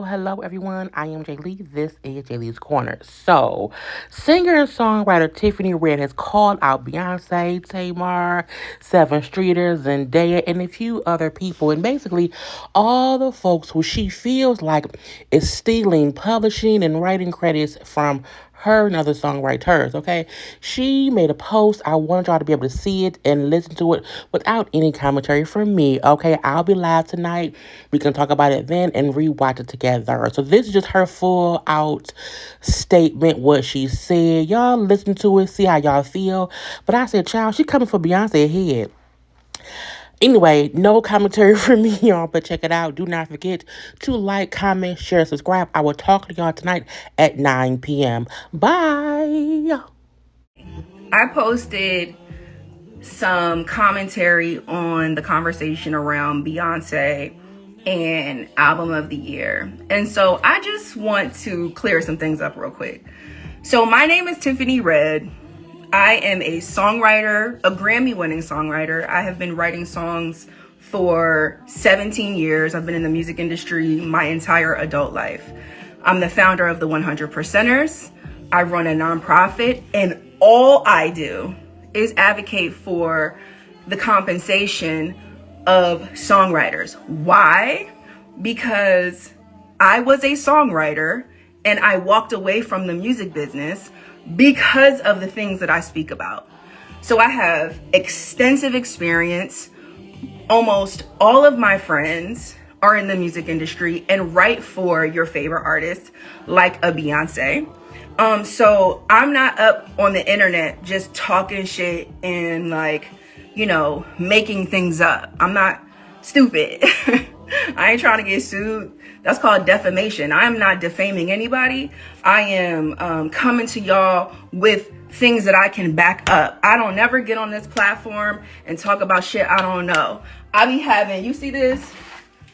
Hello, everyone. I am Jaylee. This is JayLeesCorner. So, singer and songwriter Tiffany has called out Beyonce, Tamar, Seven Streeters, Zendaya, and a few other people, and basically all the folks who she feels like is stealing publishing and writing credits from her and other songwriters, okay? She made a post. I wanted y'all to be able to see it and listen to it without any commentary from me, okay? I'll be live tonight. We can talk about it then and rewatch it together. So this is just her full out statement, what she said. Y'all listen to it, see how y'all feel. But I said, child, she coming for Beyonce ahead. Anyway, no commentary from me, y'all, but check it out. Do not forget to like, comment, share, subscribe. I will talk to y'all tonight at 9 p.m. Bye. I posted some commentary on the conversation around Beyonce and album of the year. And so I just want to clear some things up real quick. So my name is Tiffany Red. I am a songwriter, a Grammy-winning songwriter. I have been writing songs for 17 years. I've been in the music industry my entire adult life. I'm the founder of the 100 Percenters. I run a nonprofit, and all I do is advocate for the compensation of songwriters. Why? Because I was a songwriter and I walked away from the music business because of the things that I speak about. So I have extensive experience. Almost all of my friends are in the music industry and write for your favorite artists like a Beyonce. So I'm not up on the internet just talking shit and making things up. I'm not stupid. I ain't trying to get sued. That's called defamation. I am not defaming anybody. I am coming to y'all with things that I can back up. I don't never get on this platform and talk about shit I don't know. I be having, you see this?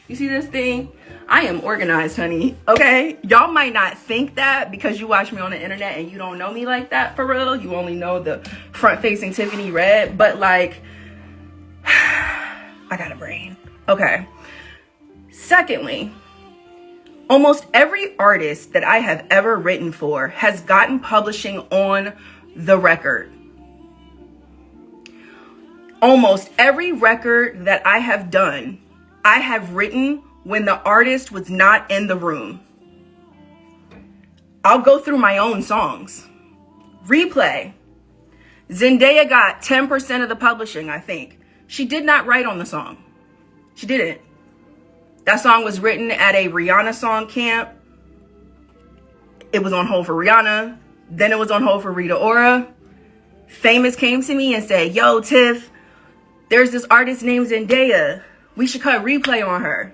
You see this thing? I am organized, honey. Okay? Y'all might not think that because you watch me on the internet and you don't know me like that for real. You only know the front-facing Tiffany Red. But I got a brain. Okay. Secondly, almost every artist that I have ever written for has gotten publishing on the record. Almost every record that I have done, I have written when the artist was not in the room. I'll go through my own songs. Replay. Zendaya got 10% of the publishing, I think. She did not write on the song. She didn't. That song was written at a Rihanna song camp. It was on hold for Rihanna. Then it was on hold for Rita Ora. Famous came to me and said, yo, Tiff, there's this artist named Zendaya. We should cut Replay on her.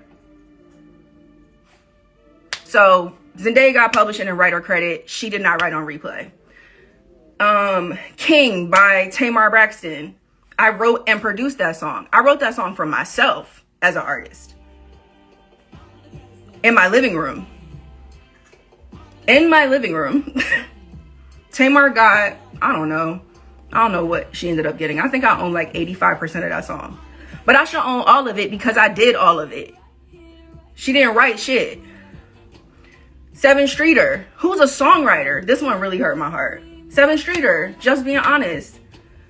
So Zendaya got publishing and writer credit. She did not write on Replay. King by Tamar Braxton. I wrote and produced that song. I wrote that song for myself as an artist. In my living room. Tamar got, I don't know what she ended up getting. I think I own 85% of that song. But I should own all of it because I did all of it. She didn't write shit. Seven Streeter, who's a songwriter. This one really hurt my heart. Seven Streeter, Just Being Honest.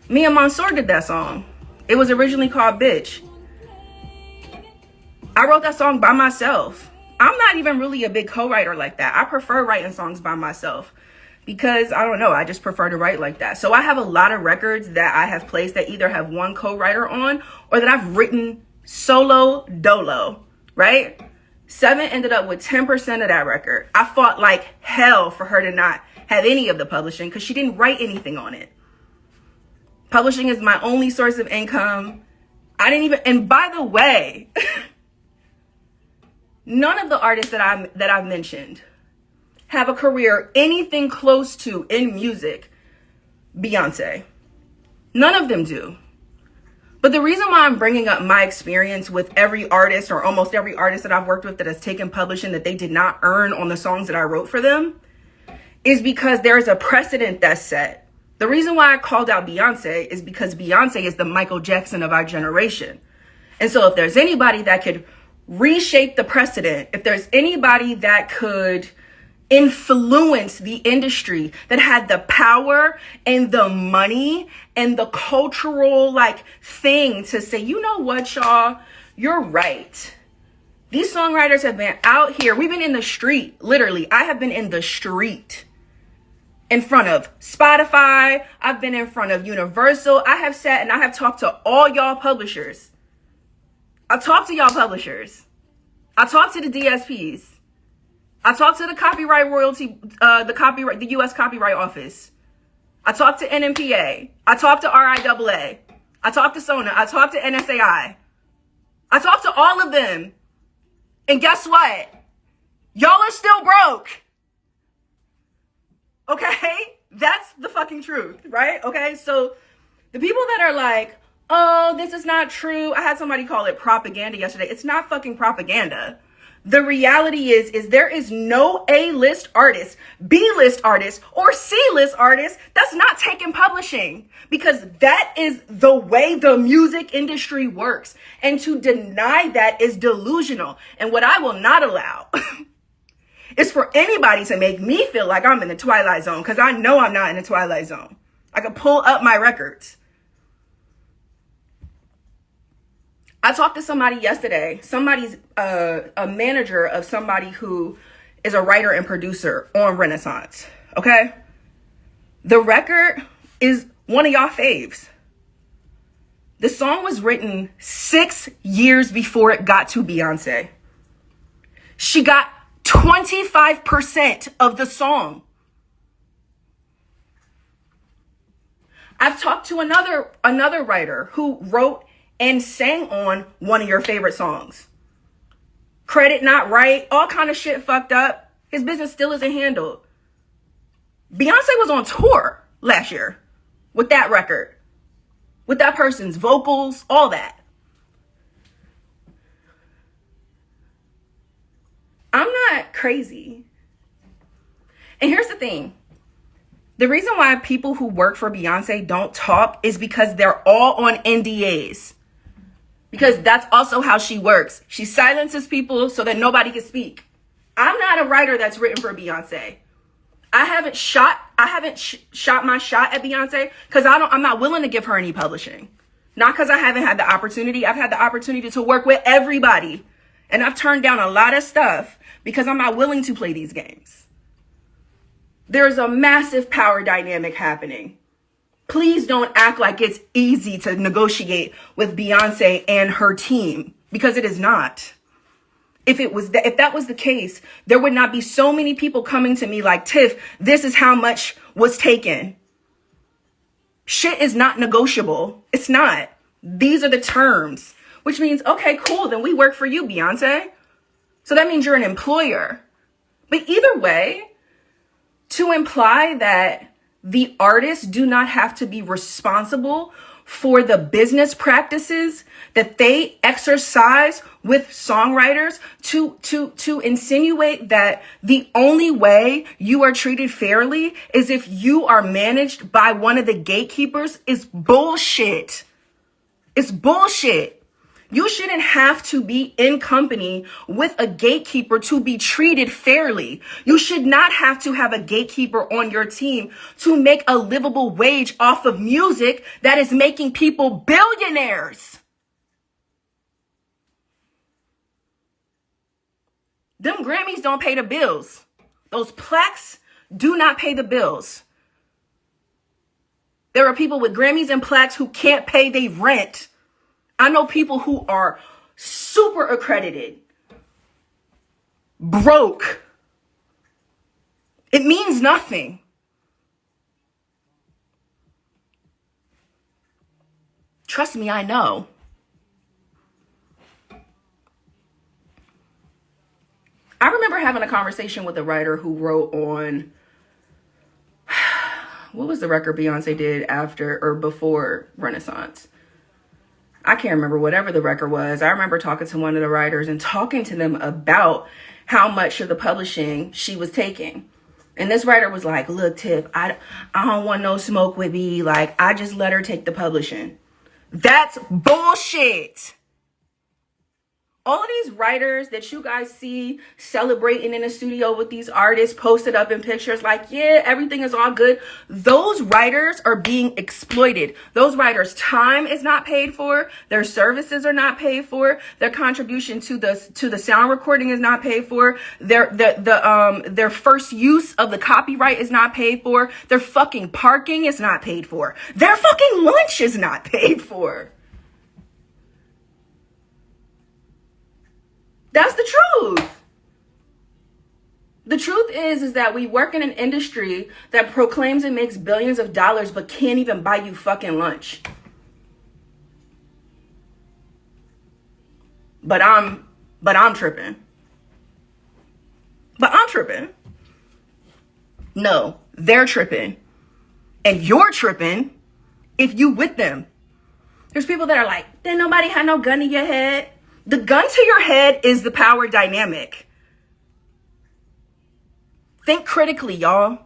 Me and Mansour did that song. It was originally called Bitch. I wrote that song by myself. I'm not even really a big co-writer like that. I prefer writing songs by myself because I don't know. I just prefer to write like that. So I have a lot of records that I have placed that either have one co-writer on or that I've written solo dolo, right? Seven ended up with 10% of that record. I fought like hell for her to not have any of the publishing because she didn't write anything on it. Publishing is my only source of income. And by the way, None of the artists that I've mentioned have a career anything close to in music Beyonce. None of them do. But the reason why I'm bringing up my experience with every artist or almost every artist that I've worked with that has taken publishing that they did not earn on the songs that I wrote for them is because there's a precedent that's set. The reason why I called out Beyonce is because Beyonce is the Michael Jackson of our generation. And so if there's anybody that could reshape the precedent, if there's anybody that could influence the industry, that had the power and the money and the cultural thing to say, you know what, y'all, you're right. These songwriters have been out here. We've been in the street. Literally, I have been in the street in front of Spotify. I've been in front of Universal. I have sat and I have talked to all y'all publishers. I talked to y'all publishers. I talked to the DSPs. I talked to the copyright royalty, the U.S. Copyright Office. I talked to NMPA. I talked to RIAA. I talked to SONA. I talked to NSAI. I talked to all of them. And guess what? Y'all are still broke. Okay? That's the fucking truth, right? Okay? So the people that are like, oh, this is not true. I had somebody call it propaganda yesterday. It's not fucking propaganda. The reality is there is no A-list artist, B-list artist, or C-list artist that's not taking publishing, because that is the way the music industry works. And to deny that is delusional. And what I will not allow is for anybody to make me feel like I'm in the Twilight Zone, because I know I'm not in the Twilight Zone. I can pull up my records. I talked to somebody yesterday, a manager of somebody who is a writer and producer on Renaissance, okay? The record is one of y'all faves. The song was written 6 years before it got to Beyonce. She got 25% of the song. I've talked to another writer who wrote and sang on one of your favorite songs. Credit not right, all kind of shit fucked up. His business still isn't handled. Beyonce was on tour last year with that record, with that person's vocals, all that. I'm not crazy. And here's the thing. The reason why people who work for Beyonce don't talk is because they're all on NDAs. Because that's also how she works. She silences people so that nobody can speak. I'm not a writer that's written for Beyonce. I haven't shot my shot at Beyonce because I'm not willing to give her any publishing. Not because I haven't had the opportunity. I've had the opportunity to work with everybody. And I've turned down a lot of stuff because I'm not willing to play these games. There's a massive power dynamic happening. Please don't act like it's easy to negotiate with Beyonce and her team, because it is not. If that was the case, there would not be so many people coming to me like, Tiff, this is how much was taken. Shit is not negotiable. It's not. These are the terms, which means, okay, cool. Then we work for you, Beyonce. So that means you're an employer. But either way, to imply that the artists do not have to be responsible for the business practices that they exercise with songwriters, to insinuate that the only way you are treated fairly is if you are managed by one of the gatekeepers is bullshit. It's bullshit. You shouldn't have to be in company with a gatekeeper to be treated fairly. You should not have to have a gatekeeper on your team to make a livable wage off of music that is making people billionaires. Them Grammys don't pay the bills. Those plaques do not pay the bills. There are people with Grammys and plaques who can't pay their rent. I know people who are super accredited, broke. It means nothing. Trust me, I know. remember having a conversation with a writer who wrote on, what was the record Beyonce did after or before Renaissance? I can't remember, whatever the record was. I remember talking to one of the writers and talking to them about how much of the publishing she was taking. And this writer was like, look, Tiff, I don't want no smoke with me. Like, I just let her take the publishing. That's bullshit. All of these writers that you guys see celebrating in the studio with these artists posted up in pictures like, yeah, everything is all good. Those writers are being exploited. Those writers' time is not paid for. Their services are not paid for. Their contribution to the sound recording is not paid for. Their first use of the copyright is not paid for. Their fucking parking is not paid for. Their fucking lunch is not paid for. That's the truth. The truth is that we work in an industry that proclaims it makes billions of dollars but can't even buy you fucking lunch. But I'm tripping. But I'm tripping. No, they're tripping. And you're tripping if you with them. There's people that are like, didn't nobody have no gun in your head? The gun to your head is the power dynamic. Think critically, y'all.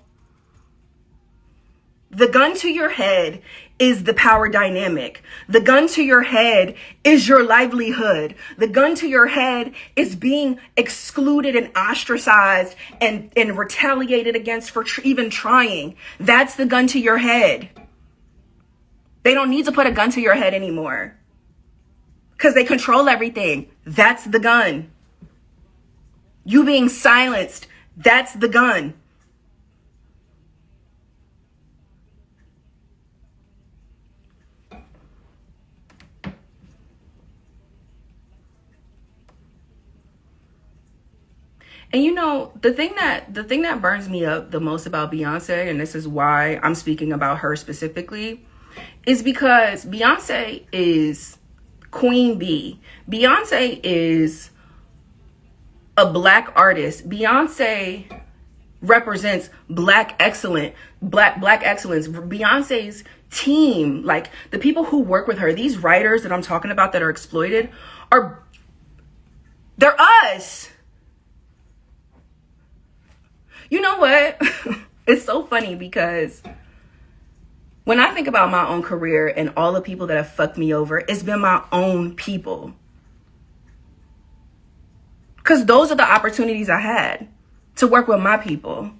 The gun to your head is the power dynamic. The gun to your head is your livelihood. The gun to your head is being excluded and ostracized and retaliated against for even trying. That's the gun to your head. They don't need to put a gun to your head anymore. Because they control everything. That's the gun. You being silenced, that's the gun. And you know, the thing that burns me up the most about Beyonce, and this is why I'm speaking about her specifically, is because Beyonce is Queen Bee. Beyonce is a black artist. Beyonce represents black excellence. Beyonce's team, like the people who work with her, these writers that I'm talking about that are exploited, they're us. You know what? It's so funny because when I think about my own career and all the people that have fucked me over, it's been my own people. Because those are the opportunities I had to work with my people.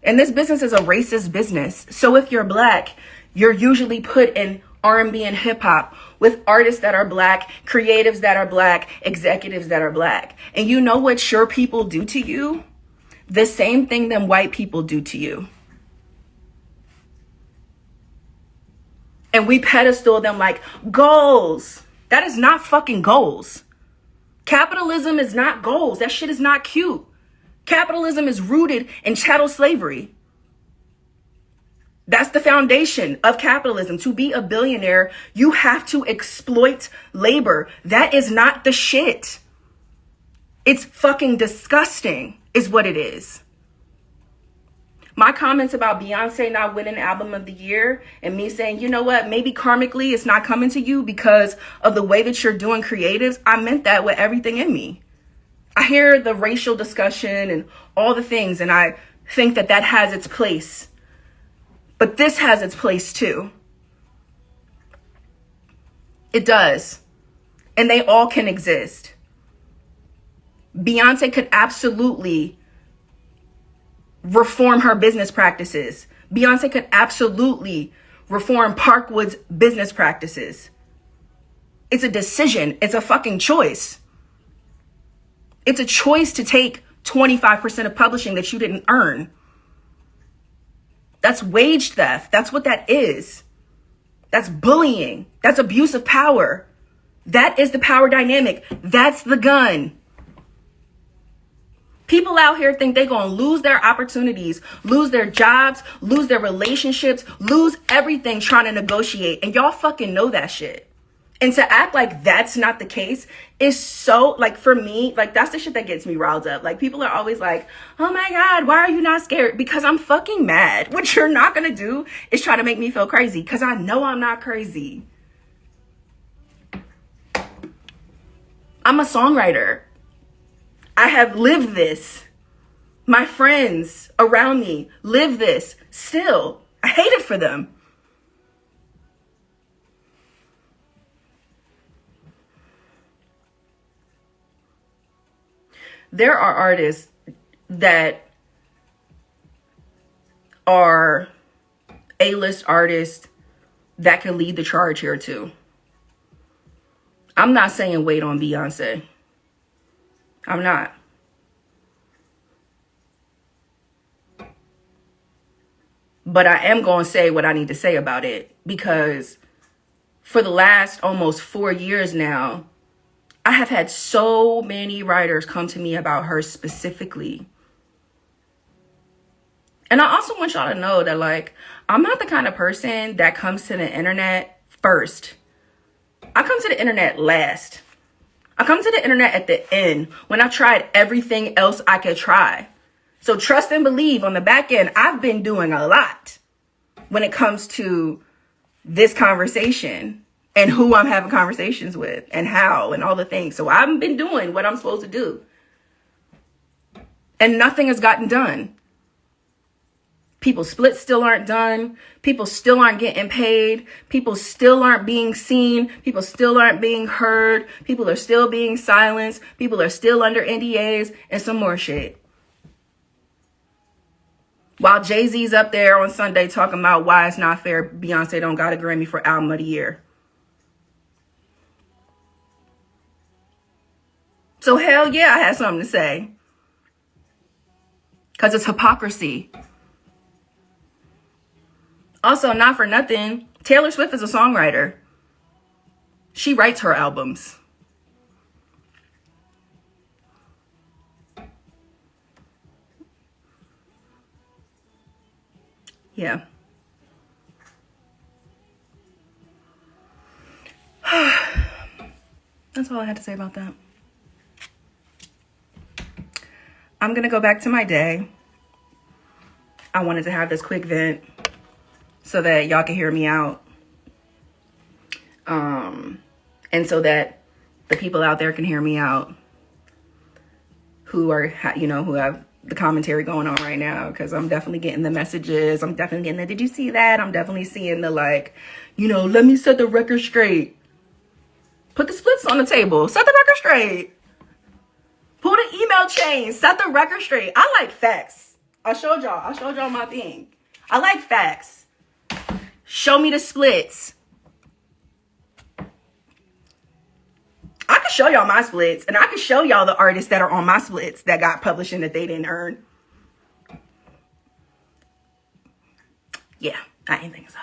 And this business is a racist business. So if you're black, you're usually put in R&B and hip hop with artists that are black, creatives that are black, executives that are black. And you know what your people do to you? The same thing that white people do to you. And we pedestal them like goals. That is not fucking goals. Capitalism is not goals. That shit is not cute. Capitalism is rooted in chattel slavery. That's the foundation of capitalism. To be a billionaire, you have to exploit labor. That is not the shit. It's fucking disgusting, is what it is. My comments about Beyonce not winning Album of the Year and me saying, you know what, maybe karmically it's not coming to you because of the way that you're doing creatives, I meant that with everything in me. I hear the racial discussion and all the things, and I think that that has its place. But this has its place too. It does. And they all can exist. Beyonce could absolutely reform her business practices. Beyonce could absolutely reform Parkwood's business practices. It's a decision. It's a fucking choice. It's a choice to take 25% of publishing that you didn't earn. That's wage theft. That's what that is. That's bullying. That's abuse of power. That is the power dynamic. That's the gun. People out here think they're going to lose their opportunities, lose their jobs, lose their relationships, lose everything trying to negotiate. And y'all fucking know that shit. And to act like that's not the case is so, like, for me, like, that's the shit that gets me riled up. Like, people are always like, oh my God, why are you not scared? Because I'm fucking mad. What you're not gonna do is try to make me feel crazy, because I know I'm not crazy. I'm a songwriter. I have lived this. My friends around me live this still. I hate it for them. There are artists that are A-list artists that can lead the charge here too. I'm not saying wait on Beyonce. I'm not. But I am going to say what I need to say about it, because for the last almost 4 years now, I have had so many writers come to me about her specifically. And I also want y'all to know that, like, I'm not the kind of person that comes to the internet first. I come to the internet last. I come to the internet at the end, when I've tried everything else I could try. So trust and believe, on the back end, I've been doing a lot when it comes to this conversation and who I'm having conversations with and how and all the things. So I've been doing what I'm supposed to do. And nothing has gotten done. People's splits still aren't done. People still aren't getting paid. People still aren't being seen. People still aren't being heard. People are still being silenced. People are still under NDAs and some more shit. While Jay-Z's up there on Sunday talking about why it's not fair Beyonce don't got a Grammy for Album of the Year. So hell yeah, I had something to say. Because it's hypocrisy. Also, not for nothing, Taylor Swift is a songwriter. She writes her albums. Yeah. That's all I had to say about that. I'm going to go back to my day. I wanted to have this quick vent so that y'all can hear me out. And so that the people out there can hear me out who are, you know, who have the commentary going on right now, because I'm definitely getting the messages. I'm definitely getting the, did you see that? I'm definitely seeing the, like, you know, let me set the record straight. Put the splits on the table. Set the record straight. Pull the email chain. Set the record straight. I like facts. I showed y'all my thing. I like facts. Show me the splits. I can show y'all my splits, and I can show y'all the artists that are on my splits that got publishing that they didn't earn. Yeah, I didn't think so.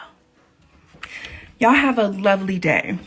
Y'all have a lovely day.